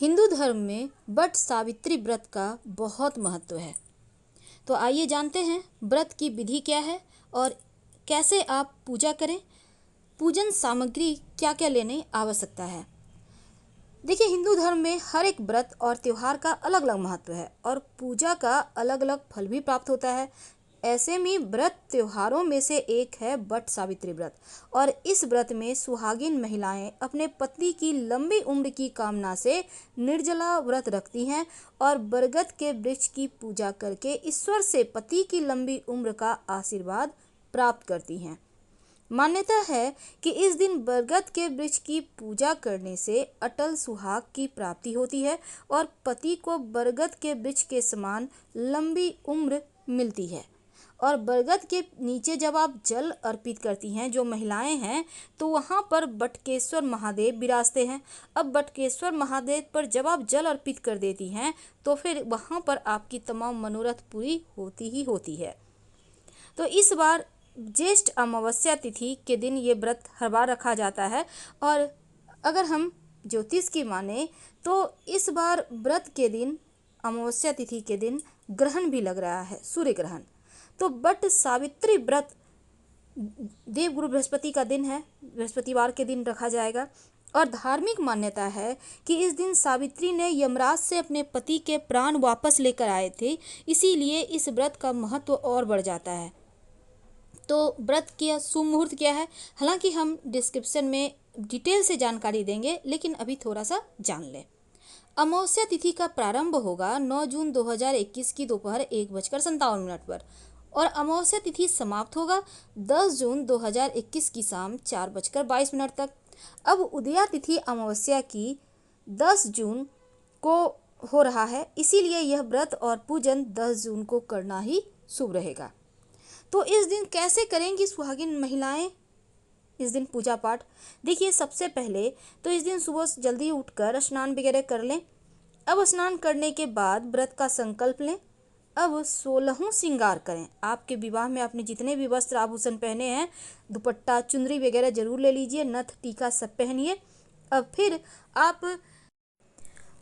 हिंदू धर्म में वट सावित्री व्रत का बहुत महत्व है। तो आइए जानते हैं व्रत की विधि क्या है और कैसे आप पूजा करें। पूजन सामग्री क्या क्या लेने आवश्यकता है। देखिए, हिंदू धर्म में हर एक व्रत और त्यौहार का अलग अलग महत्व है और पूजा का अलग अलग फल भी प्राप्त होता है। ऐसे में व्रत त्योहारों में से एक है वट सावित्री व्रत और इस व्रत में सुहागिन महिलाएं अपने पति की लंबी उम्र की कामना से निर्जला व्रत रखती हैं और बरगद के वृक्ष की पूजा करके ईश्वर से पति की लंबी उम्र का आशीर्वाद प्राप्त करती हैं। मान्यता है कि इस दिन बरगद के वृक्ष की पूजा करने से अटल सुहाग की प्राप्ति होती है और पति को बरगद के वृक्ष के समान लंबी उम्र मिलती है। और बरगद के नीचे जब आप जल अर्पित करती हैं, जो महिलाएं हैं, तो वहाँ पर बटकेश्वर महादेव विराजते हैं। अब बटकेश्वर महादेव पर जब आप जल अर्पित कर देती हैं तो फिर वहाँ पर आपकी तमाम मनोरथ पूरी होती ही होती है। तो इस बार ज्येष्ठ अमावस्या तिथि के दिन ये व्रत हर बार रखा जाता है और अगर हम ज्योतिष की माने तो इस बार व्रत के दिन अमावस्या तिथि के दिन ग्रहण भी लग रहा है, सूर्य ग्रहण। तो वट सावित्री व्रत देवगुरु बृहस्पति का दिन है, बृहस्पतिवार के दिन रखा जाएगा और धार्मिक मान्यता है कि इस दिन सावित्री ने यमराज से अपने पति के प्राण वापस लेकर आए थे, इसीलिए इस व्रत का महत्व और बढ़ जाता है। तो व्रत का शुभ मुहूर्त क्या है, हालांकि हम डिस्क्रिप्शन में डिटेल से जानकारी देंगे, लेकिन अभी थोड़ा सा जान लें। अमावस्या तिथि का प्रारंभ होगा 9 जून 2021 की दोपहर 1:57 पर और अमावस्या तिथि समाप्त होगा 10 जून 2021 की शाम 4:22 तक। अब उदया तिथि अमावस्या की 10 जून को हो रहा है, इसीलिए यह व्रत और पूजन 10 जून को करना ही शुभ रहेगा। तो इस दिन कैसे करेंगी सुहागिन महिलाएं इस दिन पूजा पाठ। देखिए, सबसे पहले तो इस दिन सुबह जल्दी उठकर स्नान वगैरह कर लें। अब स्नान करने के बाद व्रत का संकल्प लें। अब 16 श्रृंगार करें। आपके विवाह में आपने जितने भी वस्त्र आभूषण पहने हैं, दुपट्टा चुनरी वगैरह जरूर ले लीजिए, नथ टीका सब पहनिए। अब फिर आप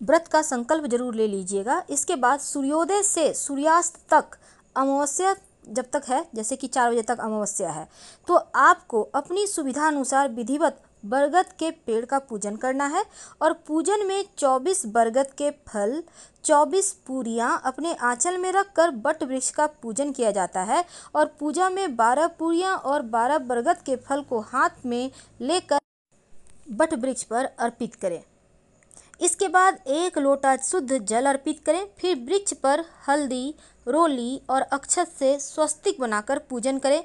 व्रत का संकल्प जरूर ले लीजिएगा। इसके बाद सूर्योदय से सूर्यास्त तक अमावस्या जब तक है, जैसे कि 4 बजे तक अमावस्या है, तो आपको अपनी सुविधा अनुसार विधिवत बरगद के पेड़ का पूजन करना है और पूजन में 24 बरगद के फल, 24 पूरियां अपने आंचल में रखकर वट वृक्ष का पूजन किया जाता है और पूजा में 12 पूरियां और 12 बरगद के फल को हाथ में लेकर वट वृक्ष पर अर्पित करें। इसके बाद 1 लोटा शुद्ध जल अर्पित करें। फिर वृक्ष पर हल्दी, रोली और अक्षत से स्वस्तिक बनाकर पूजन करें।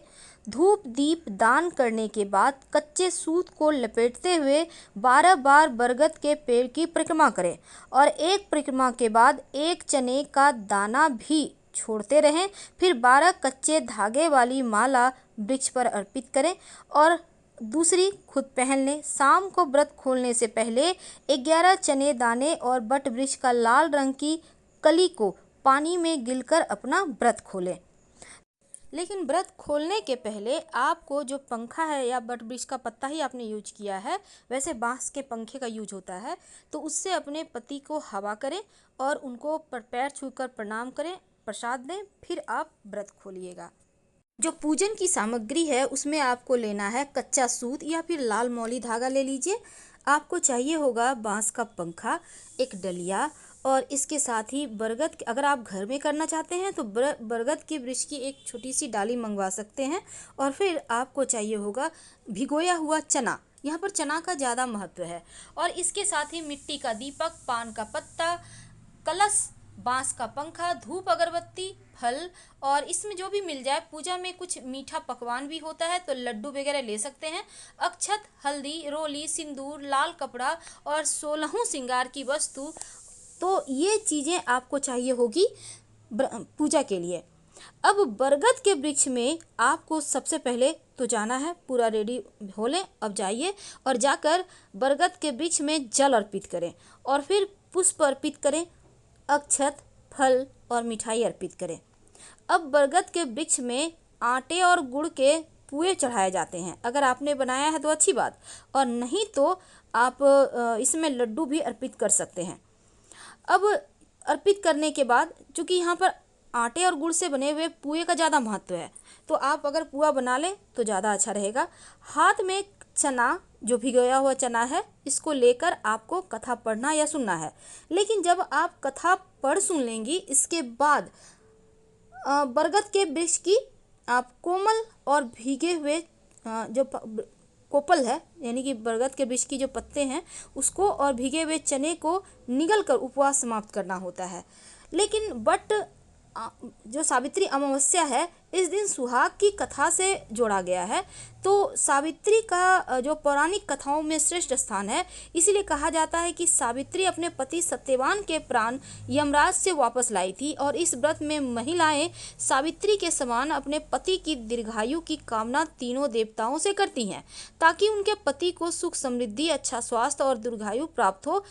धूप दीप दान करने के बाद कच्चे सूत को लपेटते हुए 12 बार बरगद के पेड़ की परिक्रमा करें और एक परिक्रमा के बाद 1 चने का दाना भी छोड़ते रहें। फिर 12 कच्चे धागे वाली माला वृक्ष पर अर्पित करें और दूसरी खुद पहन लें। शाम को व्रत खोलने से पहले 11 चने दाने और वट वृक्ष का लाल रंग की कली को पानी में गिलकर अपना व्रत खोलें। लेकिन व्रत खोलने के पहले आपको जो पंखा है या वट वृक्ष का पत्ता ही आपने यूज किया है, वैसे बांस के पंखे का यूज होता है, तो उससे अपने पति को हवा करें और उनको पैर छूकर प्रणाम करें, प्रसाद दें, फिर आप व्रत खोलिएगा। जो पूजन की सामग्री है उसमें आपको लेना है कच्चा सूत या फिर लाल मौली धागा ले लीजिए। आपको चाहिए होगा बांस का पंखा, एक डलिया और इसके साथ ही बरगद, अगर आप घर में करना चाहते हैं तो बरगद के वृक्ष की एक छोटी सी डाली मंगवा सकते हैं। और फिर आपको चाहिए होगा भिगोया हुआ चना, यहाँ पर चना का ज़्यादा महत्व है। और इसके साथ ही मिट्टी का दीपक, पान का पत्ता, कलश, बांस का पंखा, धूप अगरबत्ती, फल और इसमें जो भी मिल जाए। पूजा में कुछ मीठा पकवान भी होता है तो लड्डू वगैरह ले सकते हैं। अक्षत, हल्दी, रोली, सिंदूर, लाल कपड़ा और 16 श्रृंगार की वस्तु, तो ये चीज़ें आपको चाहिए होगी पूजा के लिए। अब बरगद के वृक्ष में आपको सबसे पहले तो जाना है, पूरा रेडी हो लें। अब जाइए और जाकर बरगद के वृक्ष में जल अर्पित करें और फिर पुष्प अर्पित करें, अक्षत, फल और मिठाई अर्पित करें। अब बरगद के वृक्ष में आटे और गुड़ के पुए चढ़ाए जाते हैं। अगर आपने बनाया है तो अच्छी बात, और नहीं तो आप इसमें लड्डू भी अर्पित कर सकते हैं। अब अर्पित करने के बाद, चूँकि यहाँ पर आटे और गुड़ से बने हुए पुए का ज़्यादा महत्व है, तो आप अगर पुआ बना लें तो ज़्यादा अच्छा रहेगा। हाथ में चना, जो भिगोया हुआ चना है, इसको लेकर आपको कथा पढ़ना या सुनना है। लेकिन जब आप कथा पढ़ सुन लेंगी, इसके बाद बरगद के वृक्ष की आप कोमल और भीगे हुए जो कोपल है, यानी कि बरगद के वृक्ष की जो पत्ते हैं उसको और भीगे हुए चने को निगल कर उपवास समाप्त करना होता है। लेकिन बट जो सावित्री अमावस्या है, इस दिन सुहाग की कथा से जोड़ा गया है, तो सावित्री का जो पौराणिक कथाओं में श्रेष्ठ स्थान है। इसीलिए कहा जाता है कि सावित्री अपने पति सत्यवान के प्राण यमराज से वापस लाई थी, और इस व्रत में महिलाएं सावित्री के समान अपने पति की दीर्घायु की कामना तीनों देवताओं से करती हैं, ताकि उनके पति को सुख समृद्धि, अच्छा स्वास्थ्य और दीर्घायु प्राप्त हो।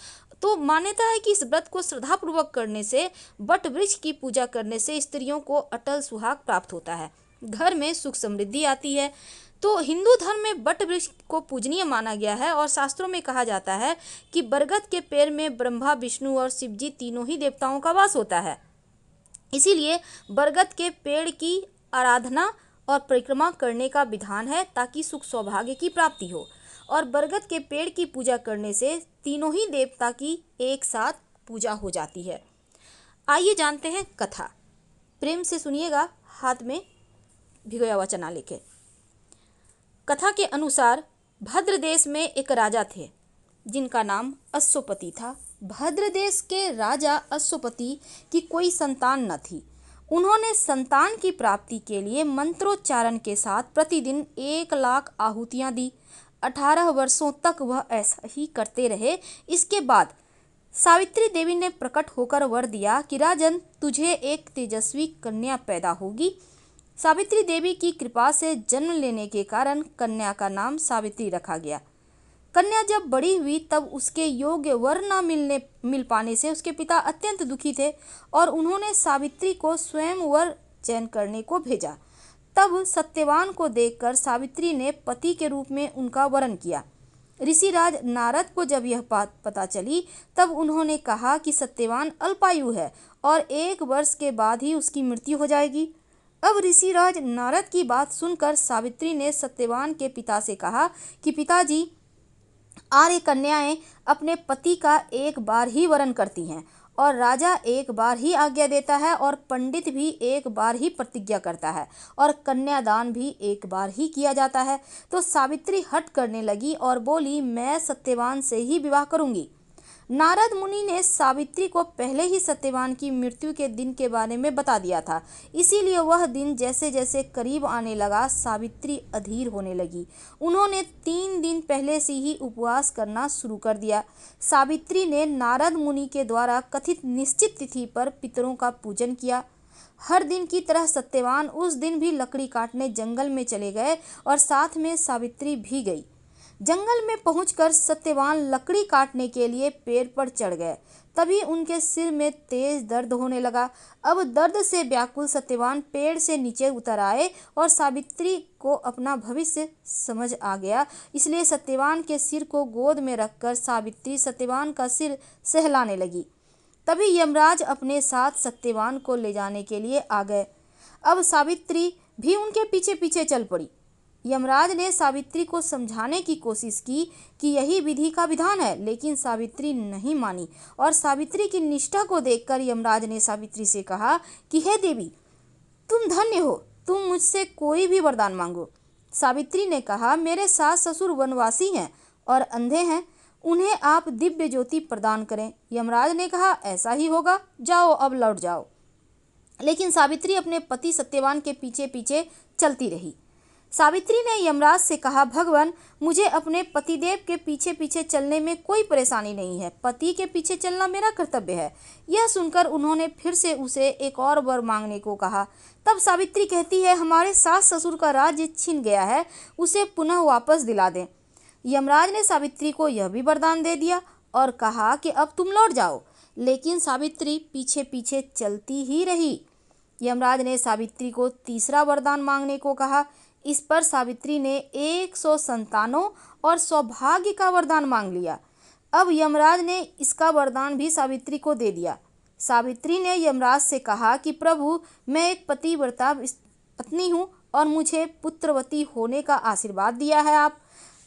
तो मान्यता है कि इस व्रत को श्रद्धापूर्वक करने से, वट वृक्ष की पूजा करने से स्त्रियों को अटल सुहाग प्राप्त होता है, घर में सुख समृद्धि आती है। तो हिंदू धर्म में वट वृक्ष को पूजनीय माना गया है, और शास्त्रों में कहा जाता है कि बरगद के पेड़ में ब्रह्मा, विष्णु और शिव जी तीनों ही देवताओं का वास होता है। इसीलिए बरगद के पेड़ की आराधना और परिक्रमा करने का विधान है, ताकि सुख सौभाग्य की प्राप्ति हो। और बरगद के पेड़ की पूजा करने से तीनों ही देवता की एक साथ पूजा हो जाती है। आइए जानते हैं कथा। प्रेम से सुनिएगा, हाथ में भिगोया हुआ चना लेके। कथा के अनुसार भद्र देश में एक राजा थे, जिनका नाम अश्वपति था। भद्र देश के राजा अश्वपति की कोई संतान न थी। उन्होंने संतान की प्राप्ति के लिए मंत्रोच्चारण के साथ प्रतिदिन 1,00,000 आहुतियाँ दी। 18 वर्षों तक वह ऐसा ही करते रहे। इसके बाद सावित्री देवी ने प्रकट होकर वर दिया कि राजन, तुझे एक तेजस्वी कन्या पैदा होगी। सावित्री देवी की कृपा से जन्म लेने के कारण कन्या का नाम सावित्री रखा गया। कन्या जब बड़ी हुई, तब उसके योग्य वर न मिल पाने से उसके पिता अत्यंत दुखी थे, और उन्होंने सावित्री को स्वयं वर चयन करने को भेजा। तब सत्यवान को देखकर सावित्री ने पति के रूप में उनका वरण किया। ऋषिराज नारद को जब यह बात पता चली, तब उन्होंने कहा कि सत्यवान अल्पायु है और 1 वर्ष के बाद ही उसकी मृत्यु हो जाएगी। अब ऋषिराज नारद की बात सुनकर सावित्री ने सत्यवान के पिता से कहा कि पिताजी, आर्य कन्याएं अपने पति का एक बार ही वरण करती हैं, और राजा एक बार ही आज्ञा देता है, और पंडित भी एक बार ही प्रतिज्ञा करता है, और कन्यादान भी एक बार ही किया जाता है। तो सावित्री हट करने लगी और बोली, मैं सत्यवान से ही विवाह करूंगी। नारद मुनि ने सावित्री को पहले ही सत्यवान की मृत्यु के दिन के बारे में बता दिया था। इसीलिए वह दिन जैसे जैसे करीब आने लगा, सावित्री अधीर होने लगी। उन्होंने 3 दिन पहले से ही उपवास करना शुरू कर दिया। सावित्री ने नारद मुनि के द्वारा कथित निश्चित तिथि पर पितरों का पूजन किया। हर दिन की तरह सत्यवान उस दिन भी लकड़ी काटने जंगल में चले गए, और साथ में सावित्री भी गई। जंगल में पहुंचकर सत्यवान लकड़ी काटने के लिए पेड़ पर चढ़ गए। तभी उनके सिर में तेज दर्द होने लगा। अब दर्द से व्याकुल सत्यवान पेड़ से नीचे उतर आए, और सावित्री को अपना भविष्य समझ आ गया। इसलिए सत्यवान के सिर को गोद में रखकर सावित्री सत्यवान का सिर सहलाने लगी। तभी यमराज अपने साथ सत्यवान को ले जाने के लिए आ गए। अब सावित्री भी उनके पीछे पीछे चल पड़ी। यमराज ने सावित्री को समझाने की कोशिश की कि यही विधि का विधान है, लेकिन सावित्री नहीं मानी, और सावित्री की निष्ठा को देखकर यमराज ने सावित्री से कहा कि हे देवी, तुम धन्य हो, तुम मुझसे कोई भी वरदान मांगो। सावित्री ने कहा, मेरे सास ससुर वनवासी हैं और अंधे हैं, उन्हें आप दिव्य ज्योति प्रदान करें। यमराज ने कहा, ऐसा ही होगा, जाओ अब लौट जाओ। लेकिन सावित्री अपने पति सत्यवान के पीछे पीछे चलती रही। सावित्री ने यमराज से कहा, भगवान, मुझे अपने पतिदेव के पीछे पीछे चलने में कोई परेशानी नहीं है, पति के पीछे चलना मेरा कर्तव्य है। यह सुनकर उन्होंने फिर से उसे एक और वर मांगने को कहा। तब सावित्री कहती है, हमारे सास ससुर का राज्य छिन गया है, उसे पुनः वापस दिला दें। यमराज ने सावित्री को यह भी वरदान दे दिया और कहा कि अब तुम लौट जाओ। लेकिन सावित्री पीछे पीछे चलती ही रही। यमराज ने सावित्री को तीसरा वरदान मांगने को कहा। इस पर सावित्री ने 100 संतानों और सौभाग्य का वरदान मांग लिया। अब यमराज ने इसका वरदान भी सावित्री को दे दिया। सावित्री ने यमराज से कहा कि प्रभु, मैं एक पतिव्रता पत्नी हूँ और मुझे पुत्रवती होने का आशीर्वाद दिया है आप।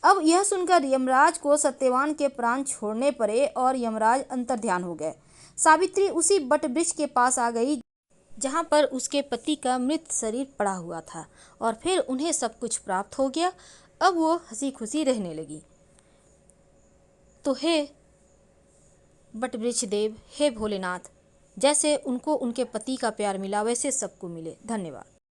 अब यह सुनकर यमराज को सत्यवान के प्राण छोड़ने पड़े और यमराज अंतर्ध्यान हो गए। सावित्री उसी बट वृक्ष के पास आ गई जहाँ पर उसके पति का मृत शरीर पड़ा हुआ था और फिर उन्हें सब कुछ प्राप्त हो गया। अब वो हंसी खुशी रहने लगी। तो हे बट वृक्ष देव, हे भोलेनाथ, जैसे उनको उनके पति का प्यार मिला वैसे सबको मिले। धन्यवाद।